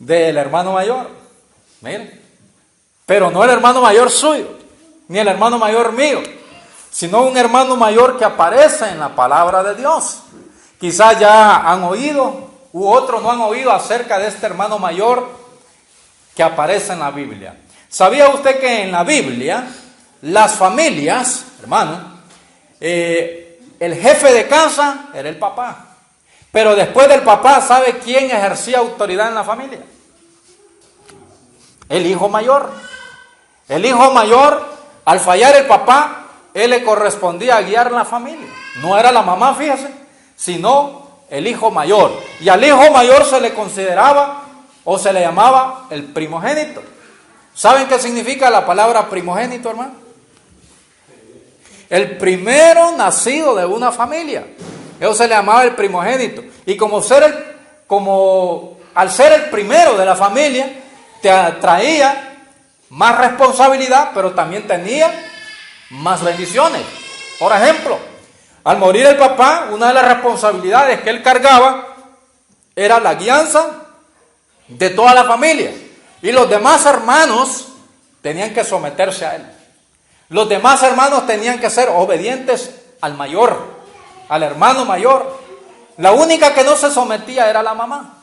del hermano mayor. Miren, pero no el hermano mayor suyo, ni el hermano mayor mío, sino un hermano mayor que aparece en la palabra de Dios. Quizás ya han oído, u otros no han oído acerca de este hermano mayor que aparece en la Biblia. ¿Sabía usted que en la Biblia las familias, hermano, el jefe de casa era el papá? Pero después del papá, ¿sabe quién ejercía autoridad en la familia? El hijo mayor. El hijo mayor, al fallar el papá, él le correspondía a guiar la familia. No era la mamá, fíjese, sino el hijo mayor. Y al hijo mayor se le consideraba o se le llamaba el primogénito. ¿Saben qué significa la palabra primogénito, hermano? El primero nacido de una familia. Eso se le llamaba el primogénito. Y al ser el primero de la familia, te traía más responsabilidad, pero también tenía más bendiciones. Por ejemplo, al morir el papá, una de las responsabilidades que él cargaba era la guianza de toda la familia. Y los demás hermanos tenían que someterse a él. Los demás hermanos tenían que ser obedientes al mayor, al hermano mayor. La única que no se sometía era la mamá.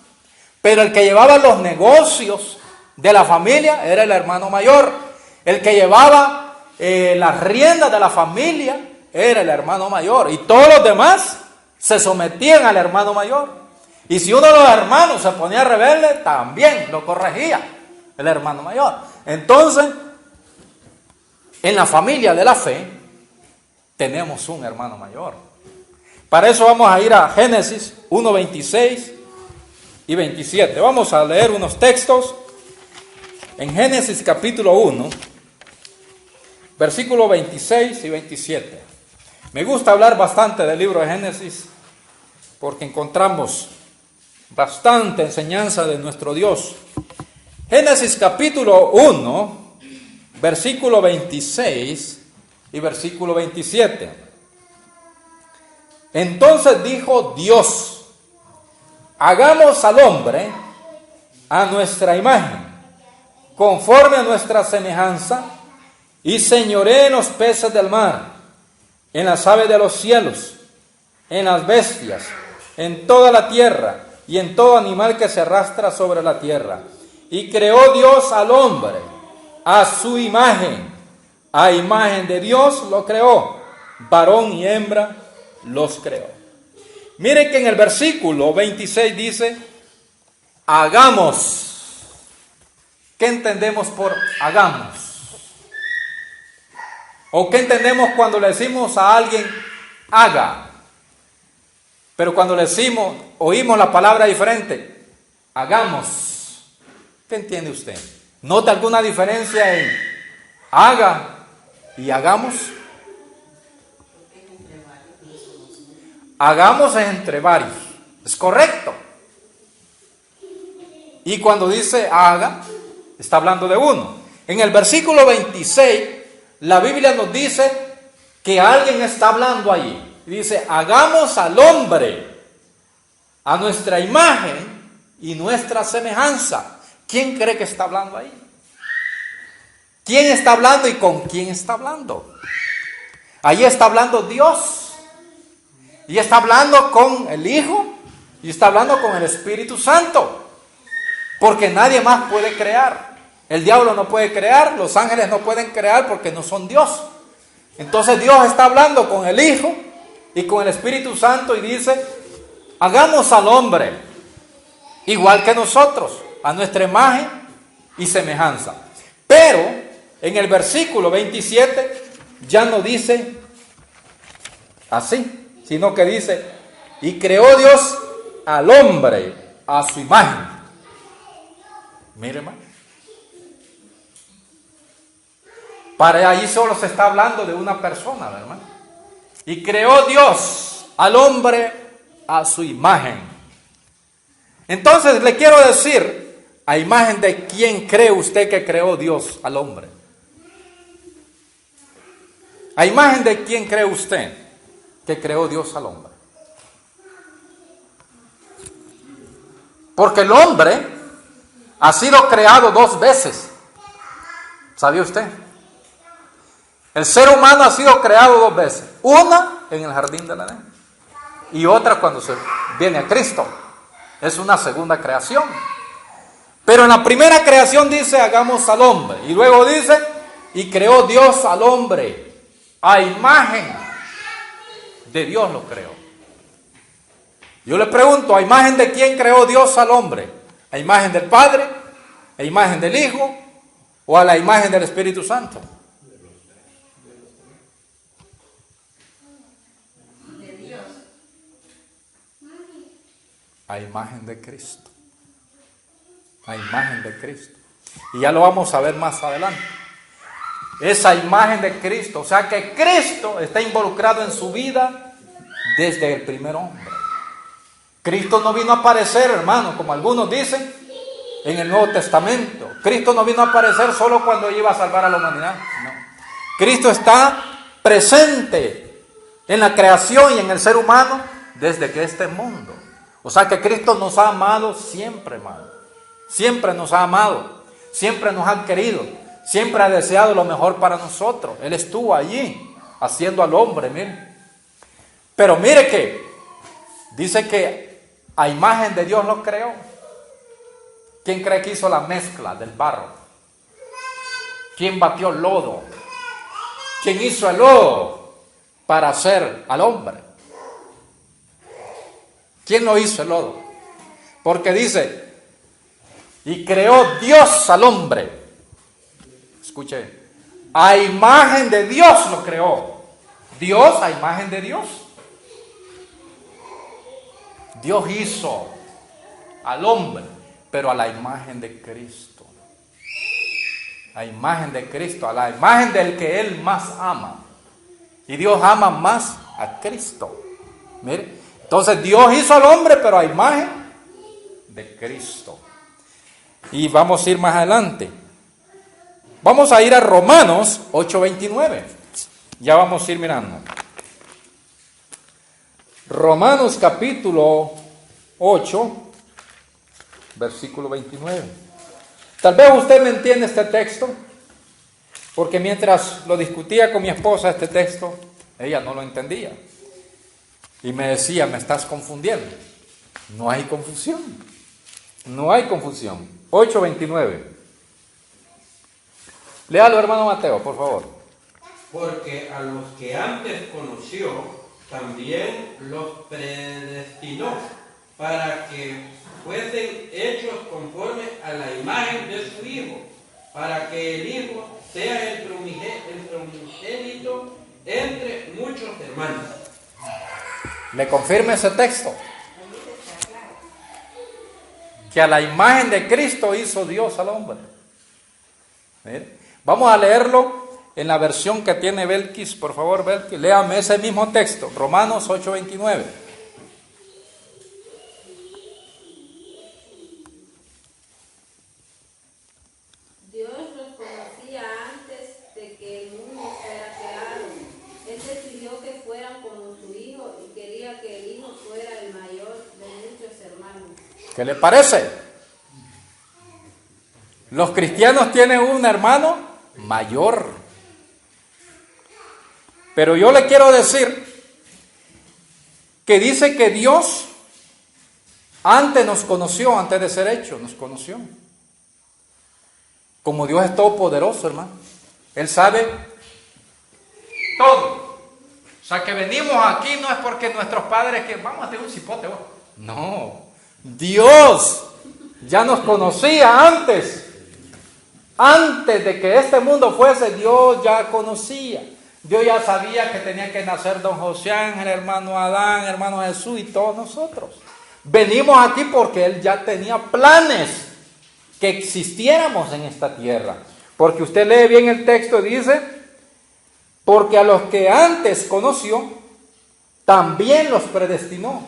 Pero el que llevaba los negocios de la familia era el hermano mayor. El que llevaba las riendas de la familia era el hermano mayor. Y todos los demás se sometían al hermano mayor. Y si uno de los hermanos se ponía rebelde, también lo corregía el hermano mayor. Entonces, en la familia de la fe, tenemos un hermano mayor. Para eso vamos a ir a Génesis 1, 26 y 27. Vamos a leer unos textos en Génesis capítulo 1, versículos 26 y 27. Me gusta hablar bastante del libro de Génesis porque encontramos bastante enseñanza de nuestro Dios. Génesis capítulo 1, versículo 26 y versículo 27. Entonces dijo Dios: hagamos al hombre a nuestra imagen, conforme a nuestra semejanza, y señoree en los peces del mar, en las aves de los cielos, en las bestias, en toda la tierra, y en todo animal que se arrastra sobre la tierra. Y creó Dios al hombre a su imagen, a imagen de Dios lo creó, varón y hembra los creó. Mire que en el versículo 26 dice: hagamos. ¿Qué entendemos por hagamos? ¿O qué entendemos cuando le decimos a alguien haga? Pero cuando le decimos, oímos la palabra diferente, hagamos. ¿Qué entiende usted? ¿Nota alguna diferencia en haga y hagamos? Hagamos es entre varios, es correcto. Y cuando dice haga, está hablando de uno. En el versículo 26, la Biblia nos dice que alguien está hablando allí. Dice: hagamos al hombre a nuestra imagen y nuestra semejanza. ¿Quién cree que está hablando ahí? ¿Quién está hablando y con quién está hablando? Ahí está hablando Dios. Y está hablando con el Hijo. Y está hablando con el Espíritu Santo. Porque nadie más puede crear. El diablo no puede crear. Los ángeles no pueden crear porque no son Dios. Entonces Dios está hablando con el Hijo y con el Espíritu Santo. Y dice: hagamos al hombre igual que nosotros, a nuestra imagen y semejanza. Pero en el versículo 27 ya no dice así, sino que dice: y creó Dios al hombre a su imagen. Mire, hermano, para allí solo se está hablando de una persona, ¿verdad? Y creó Dios al hombre a su imagen. Entonces le quiero decir, ¿a imagen de quién cree usted que creó Dios al hombre? ¿A imagen de quién cree usted que creó Dios al hombre? Porque el hombre ha sido creado 2 veces. ¿Sabía usted? El ser humano ha sido creado 2 veces. Una en el jardín del Edén y otra cuando se viene a Cristo. Es una segunda creación. Pero en la primera creación dice, hagamos al hombre. Y luego dice, y creó Dios al hombre. A imagen de Dios lo creó. Yo le pregunto, ¿a imagen de quién creó Dios al hombre? ¿A imagen del Padre? ¿A imagen del Hijo? ¿O a la imagen del Espíritu Santo? De Dios. A imagen de Cristo. A imagen de Cristo. Y ya lo vamos a ver más adelante. Esa imagen de Cristo, o sea que Cristo está involucrado en su vida desde el primer hombre. Cristo no vino a aparecer, hermano, como algunos dicen, en el Nuevo Testamento. Cristo no vino a aparecer solo cuando iba a salvar a la humanidad. No. Cristo está presente en la creación y en el ser humano desde que este mundo. O sea que Cristo nos ha amado siempre, hermano. Siempre nos ha amado, siempre nos ha querido, siempre ha deseado lo mejor para nosotros. Él estuvo allí haciendo al hombre, mire. Pero mire que dice que a imagen de Dios lo creó. ¿Quién cree que hizo la mezcla del barro? ¿Quién batió el lodo? ¿Quién hizo el lodo para hacer al hombre? ¿Quién lo hizo el lodo? Porque dice, y creó Dios al hombre. Escuche, a imagen de Dios lo creó. Dios a imagen de Dios. Dios hizo al hombre, pero a la imagen de Cristo. A imagen de Cristo, a la imagen del que Él más ama. Y Dios ama más a Cristo. Mire, entonces Dios hizo al hombre, pero a imagen de Cristo. Y vamos a ir más adelante. Vamos a ir a Romanos 8:29. Ya vamos a ir mirando. Romanos capítulo 8, versículo 29. Tal vez usted me entiende este texto, porque mientras lo discutía con mi esposa este texto, ella no lo entendía. Y me decía, me estás confundiendo. No hay confusión. No hay confusión. 8:29. Léalo, hermano Mateo, por favor. Porque a los que antes conoció, también los predestinó para que fuesen hechos conforme a la imagen de su Hijo, para que el Hijo sea el primogénito entre muchos hermanos. ¿Me confirma ese texto? Que a la imagen de Cristo hizo Dios al hombre. ¿Mire? Vamos a leerlo en la versión que tiene Belkis. Por favor, Belkis, léame ese mismo texto, Romanos 8:29. Dios los conocía antes de que el mundo fuera creado. Él decidió que fueran como su Hijo y quería que el Hijo fuera el mayor de muchos hermanos. ¿Qué le parece? Los cristianos tienen un hermano mayor. Pero yo le quiero decir que dice que Dios antes nos conoció, antes de ser hecho, nos conoció. Como Dios es todopoderoso, hermano. Él sabe todo. O sea, que venimos aquí no es porque nuestros padres que vamos a tener un cipote. No. Dios ya nos conocía antes. Antes de que este mundo fuese, Dios ya conocía. Dios ya sabía que tenía que nacer don José Ángel, hermano Adán, hermano Jesús y todos nosotros. Venimos aquí porque Él ya tenía planes que existiéramos en esta tierra. Porque usted lee bien el texto, dice, porque a los que antes conoció, también los predestinó.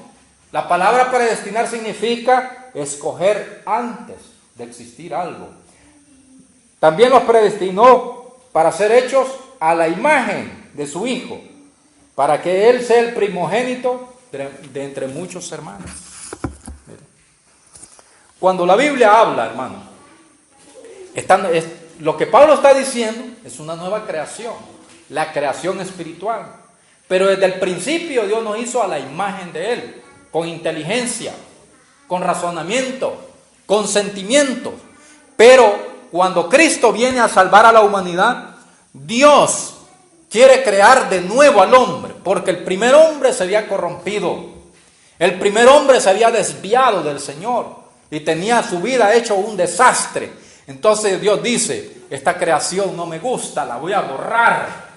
La palabra predestinar significa escoger antes de existir algo. También los predestinó para ser hechos a la imagen de su Hijo, para que Él sea el primogénito de entre muchos hermanos. Cuando la Biblia habla, hermano, Lo que Pablo está diciendo es una nueva creación, la creación espiritual. Pero desde el principio Dios nos hizo a la imagen de Él, con inteligencia, con razonamiento, con sentimientos. Pero cuando Cristo viene a salvar a la humanidad, Dios quiere crear de nuevo al hombre, porque el primer hombre se había corrompido. El primer hombre se había desviado del Señor y tenía su vida hecho un desastre. Entonces Dios dice, esta creación no me gusta, la voy a borrar.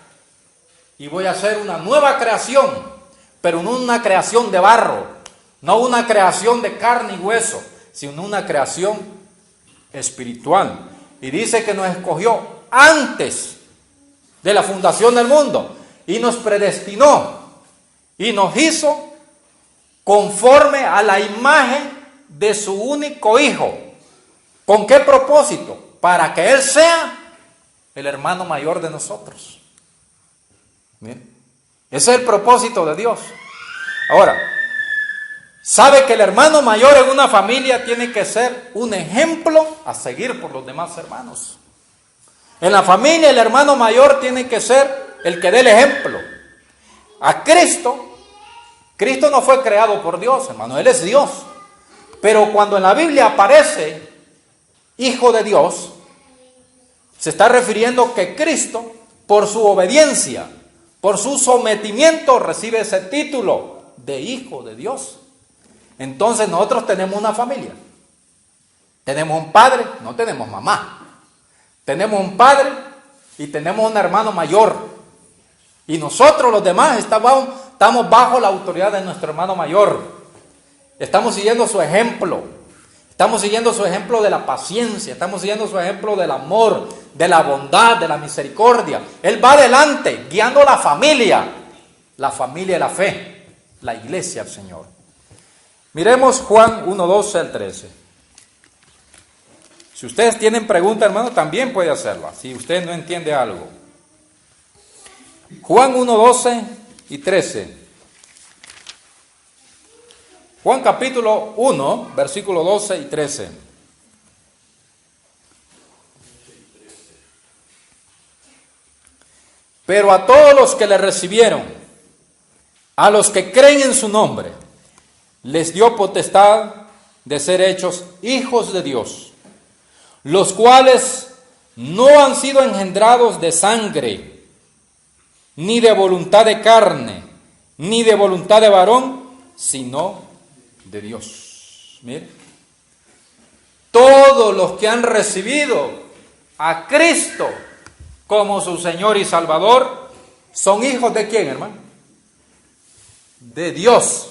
Y voy a hacer una nueva creación, pero no una creación de barro, no una creación de carne y hueso, sino una creación espiritual. Y dice que nos escogió antes de la fundación del mundo y nos predestinó y nos hizo conforme a la imagen de su único Hijo. ¿Con qué propósito? Para que Él sea el hermano mayor de nosotros. Bien. Ese es el propósito de Dios. Ahora, sabe que el hermano mayor en una familia tiene que ser un ejemplo a seguir por los demás hermanos. En la familia el hermano mayor tiene que ser el que dé el ejemplo. A Cristo no fue creado por Dios, hermano, Él es Dios. Pero cuando en la Biblia aparece Hijo de Dios, se está refiriendo que Cristo, por su obediencia, por su sometimiento, recibe ese título de Hijo de Dios. Entonces nosotros tenemos una familia. Tenemos un padre, no tenemos mamá. Tenemos un padre y tenemos un hermano mayor. Y nosotros los demás estamos bajo la autoridad de nuestro hermano mayor. Estamos siguiendo su ejemplo. Estamos siguiendo su ejemplo de la paciencia. Estamos siguiendo su ejemplo del amor, de la bondad, de la misericordia. Él va adelante, guiando la familia de la fe, la iglesia del Señor. Miremos Juan 1:12 al 13. Si ustedes tienen preguntas, hermano, también puede hacerla, si usted no entiende algo. Juan 1:12 y 13. Juan capítulo 1, versículo 12 y 13. Pero a todos los que le recibieron, a los que creen en su nombre, les dio potestad de ser hechos hijos de Dios, los cuales no han sido engendrados de sangre, ni de voluntad de carne, ni de voluntad de varón, sino de Dios. Mire, todos los que han recibido a Cristo como su Señor y Salvador son hijos de ¿quién, hermano? De Dios.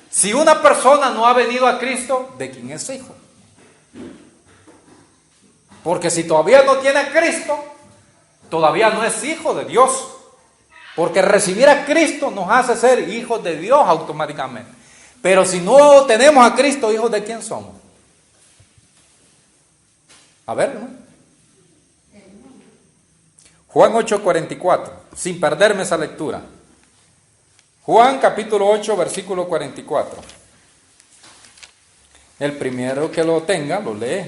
Si una persona no ha venido a Cristo, ¿de quién es hijo? Porque si todavía no tiene a Cristo, todavía no es hijo de Dios. Porque recibir a Cristo nos hace ser hijos de Dios automáticamente. Pero si no tenemos a Cristo, ¿hijos de quién somos? A ver, ¿no? Juan 8:44, sin perderme esa lectura. Juan capítulo 8, versículo 44. El primero que lo tenga, lo lee.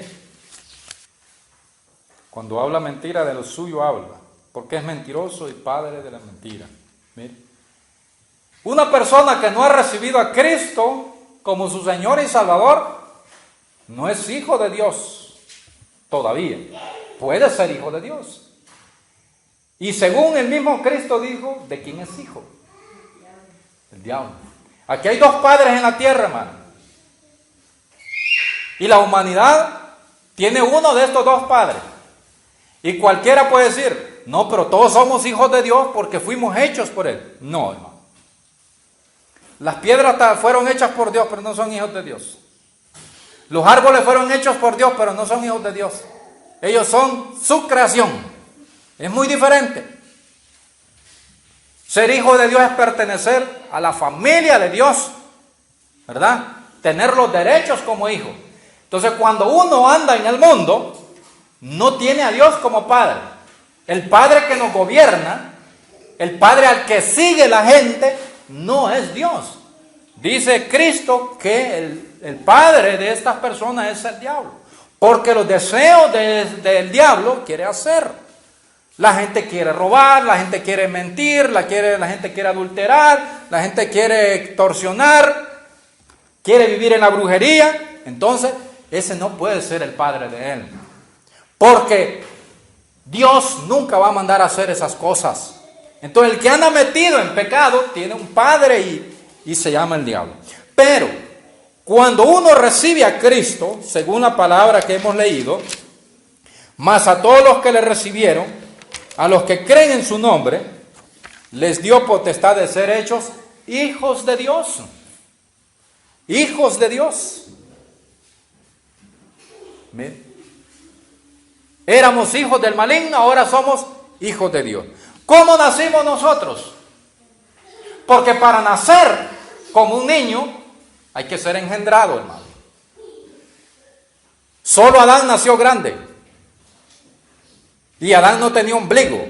Cuando habla mentira, de lo suyo habla, porque es mentiroso y padre de la mentira. Mire. Una persona que no ha recibido a Cristo como su Señor y Salvador, no es hijo de Dios todavía. Puede ser hijo de Dios. Y según el mismo Cristo dijo, ¿de quién es hijo? El diablo. Aquí hay dos padres en la tierra, hermano. Y la humanidad tiene uno de estos dos padres. Y cualquiera puede decir, no, pero todos somos hijos de Dios porque fuimos hechos por Él. No, hermano. Las piedras fueron hechas por Dios, pero no son hijos de Dios. Los árboles fueron hechos por Dios, pero no son hijos de Dios. Ellos son su creación. Es muy diferente. Ser hijo de Dios es pertenecer a la familia de Dios, ¿verdad? Tener los derechos como hijo. Entonces, cuando uno anda en el mundo, no tiene a Dios como padre. El padre que nos gobierna, el padre al que sigue la gente, no es Dios. Dice Cristo que el padre de estas personas es el diablo. Porque los deseos del diablo quiere hacer. La gente quiere robar, la gente quiere mentir, la gente quiere adulterar, la gente quiere extorsionar, quiere vivir en la brujería. Entonces, ese no puede ser el padre de él. Porque Dios nunca va a mandar a hacer esas cosas. Entonces, el que anda metido en pecado tiene un padre y se llama el diablo. Pero, cuando uno recibe a Cristo, según la palabra que hemos leído, más a todos los que le recibieron, a los que creen en su nombre, les dio potestad de ser hechos hijos de Dios. Hijos de Dios. Miren. Éramos hijos del maligno, ahora somos hijos de Dios. ¿Cómo nacimos nosotros? Porque para nacer como un niño hay que ser engendrado, hermano. Solo Adán nació grande. Y Adán no tenía ombligo,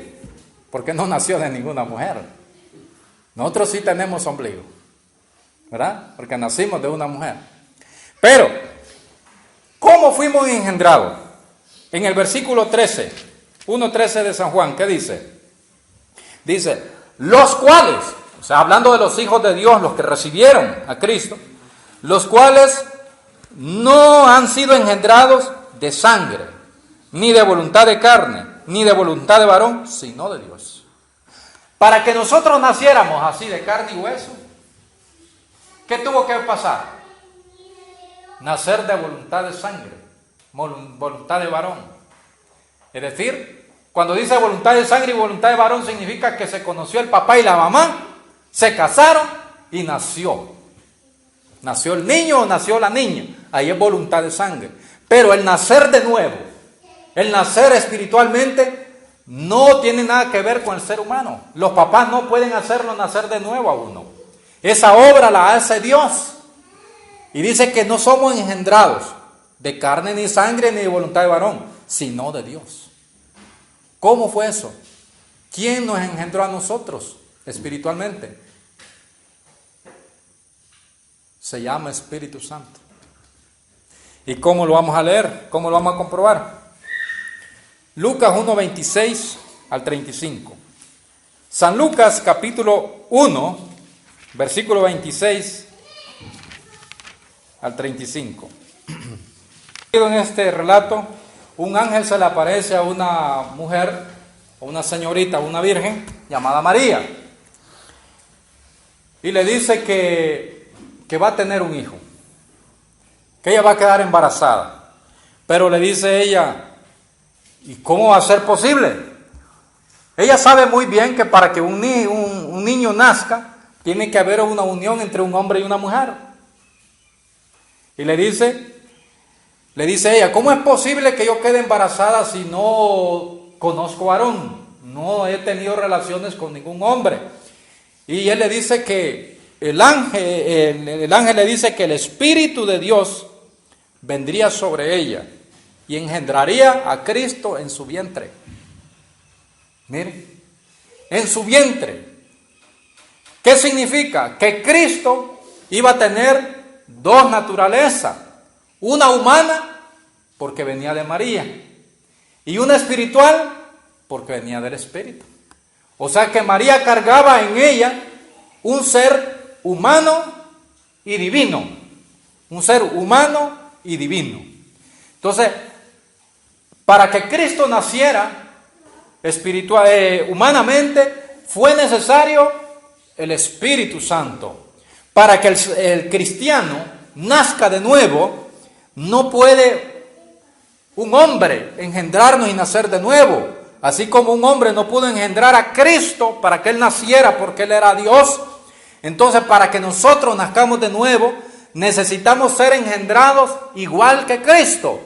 porque no nació de ninguna mujer. Nosotros sí tenemos ombligo, ¿verdad? Porque nacimos de una mujer. Pero, ¿cómo fuimos engendrados? En el versículo 13, 1:13 de San Juan, ¿qué dice? Dice, los cuales, o sea, hablando de los hijos de Dios, los que recibieron a Cristo, los cuales no han sido engendrados de sangre, ni de voluntad de carne, ni de voluntad de varón, sino de Dios. Para que nosotros naciéramos así de carne y hueso, ¿qué tuvo que pasar? Nacer de voluntad de sangre, voluntad de varón. Es decir, cuando dice voluntad de sangre y voluntad de varón, significa que se conoció el papá y la mamá, se casaron y nació. Nació el niño o nació la niña. Ahí es voluntad de sangre. Pero el nacer de nuevo, el nacer espiritualmente, no tiene nada que ver con el ser humano. Los papás no pueden hacerlo nacer de nuevo a uno. Esa obra la hace Dios. Y dice que no somos engendrados de carne ni sangre ni de voluntad de varón, sino de Dios. ¿Cómo fue eso? ¿Quién nos engendró a nosotros espiritualmente? Se llama Espíritu Santo. ¿Y cómo lo vamos a leer? ¿Cómo lo vamos a comprobar? Lucas 1:26 al 35. San Lucas capítulo 1, versículo 26 al 35. En este relato, un ángel se le aparece a una mujer, a una señorita, a una virgen llamada María, y le dice que va a tener un hijo, que ella va a quedar embarazada. Pero le dice ella, ¿y cómo va a ser posible? Ella sabe muy bien que para que un niño nazca, tiene que haber una unión entre un hombre y una mujer. Y le dice ella, ¿cómo es posible que yo quede embarazada si no conozco varón? No he tenido relaciones con ningún hombre. Y él le dice que el ángel le dice que el Espíritu de Dios vendría sobre ella y engendraría a Cristo en su vientre. Miren, en su vientre. ¿Qué significa? Que Cristo iba a tener dos naturalezas. Una humana, porque venía de María, y una espiritual, porque venía del Espíritu. O sea que María cargaba en ella un ser humano y divino. Un ser humano y divino. Entonces, para que Cristo naciera humanamente, fue necesario el Espíritu Santo. Para que el cristiano nazca de nuevo, no puede un hombre engendrarnos y nacer de nuevo. Así como un hombre no pudo engendrar a Cristo para que Él naciera porque Él era Dios. Entonces, para que nosotros nazcamos de nuevo, necesitamos ser engendrados igual que Cristo,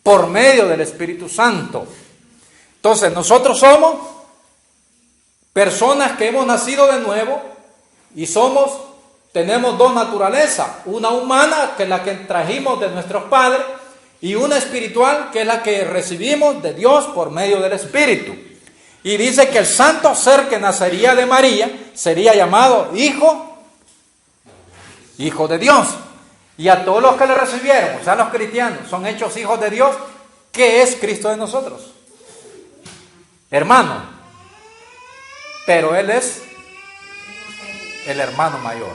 por medio del Espíritu Santo. Entonces, nosotros somos personas que hemos nacido de nuevo y tenemos dos naturalezas, una humana, que es la que trajimos de nuestros padres, y una espiritual, que es la que recibimos de Dios por medio del Espíritu. Y dice que el santo ser que nacería de María sería llamado hijo de Dios. Y a todos los que le recibieron, o sea, los cristianos, son hechos hijos de Dios, que es Cristo de nosotros. Hermano, pero Él es el hermano mayor.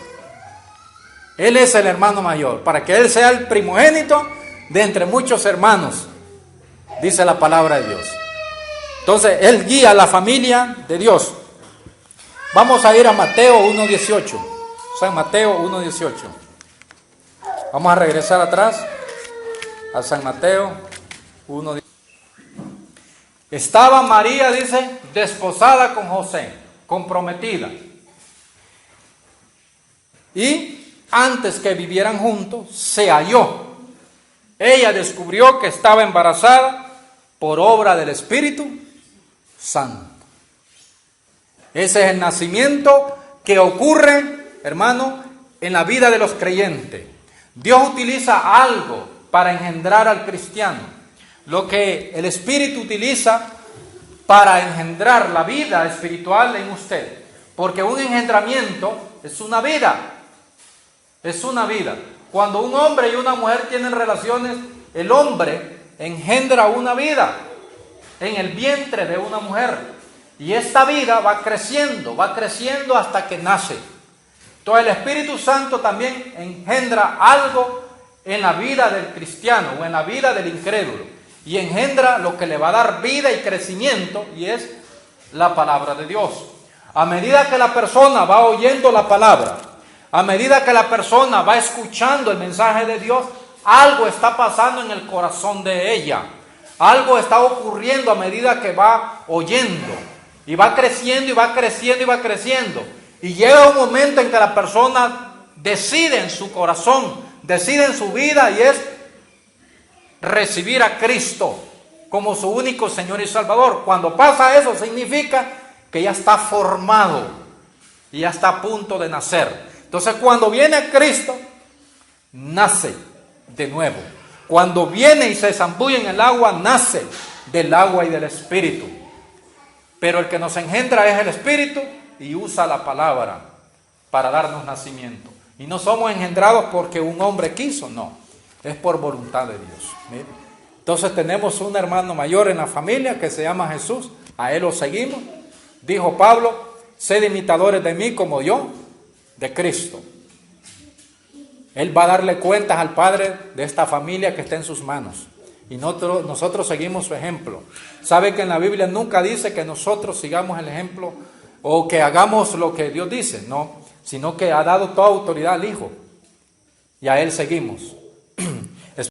Él es el hermano mayor, para que Él sea el primogénito de entre muchos hermanos, dice la palabra de Dios. Entonces, Él guía a la familia de Dios. Vamos a ir a Mateo 1:18. San Mateo 1:18. Vamos a regresar atrás a San Mateo 1:18. Estaba María, dice, desposada con José, comprometida. Y antes que vivieran juntos, se halló. Ella descubrió que estaba embarazada por obra del Espíritu Santo. Ese es el nacimiento que ocurre, hermano, en la vida de los creyentes. Dios utiliza algo para engendrar al cristiano. Lo que el Espíritu utiliza para engendrar la vida espiritual en usted. Porque un engendramiento es una vida. Es una vida. Cuando un hombre y una mujer tienen relaciones, el hombre engendra una vida en el vientre de una mujer. Y esta vida va creciendo hasta que nace. Entonces el Espíritu Santo también engendra algo en la vida del cristiano o en la vida del incrédulo. Y engendra lo que le va a dar vida y crecimiento, y es la palabra de Dios. A medida que la persona va oyendo la palabra, a medida que la persona va escuchando el mensaje de Dios, algo está pasando en el corazón de ella. Algo está ocurriendo a medida que va oyendo. Y va creciendo y va creciendo y va creciendo. Y llega un momento en que la persona decide en su corazón, decide en su vida, y es recibir a Cristo como su único Señor y Salvador. Cuando pasa eso, significa que ya está formado y ya está a punto de nacer. Entonces, cuando viene Cristo, nace de nuevo. Cuando viene y se zambulle en el agua, nace del agua y del Espíritu. Pero el que nos engendra es el Espíritu y usa la palabra para darnos nacimiento. Y no somos engendrados porque un hombre quiso, no. Es por voluntad de Dios. ¿Mire? Entonces tenemos un hermano mayor en la familia que se llama Jesús. A Él lo seguimos. Dijo Pablo, sed imitadores de mí como yo de Cristo. Él va a darle cuentas al Padre de esta familia que está en sus manos. Y nosotros seguimos su ejemplo. ¿Sabe que en la Biblia nunca dice que nosotros sigamos el ejemplo o que hagamos lo que Dios dice? No, sino que ha dado toda autoridad al Hijo. Y a Él seguimos.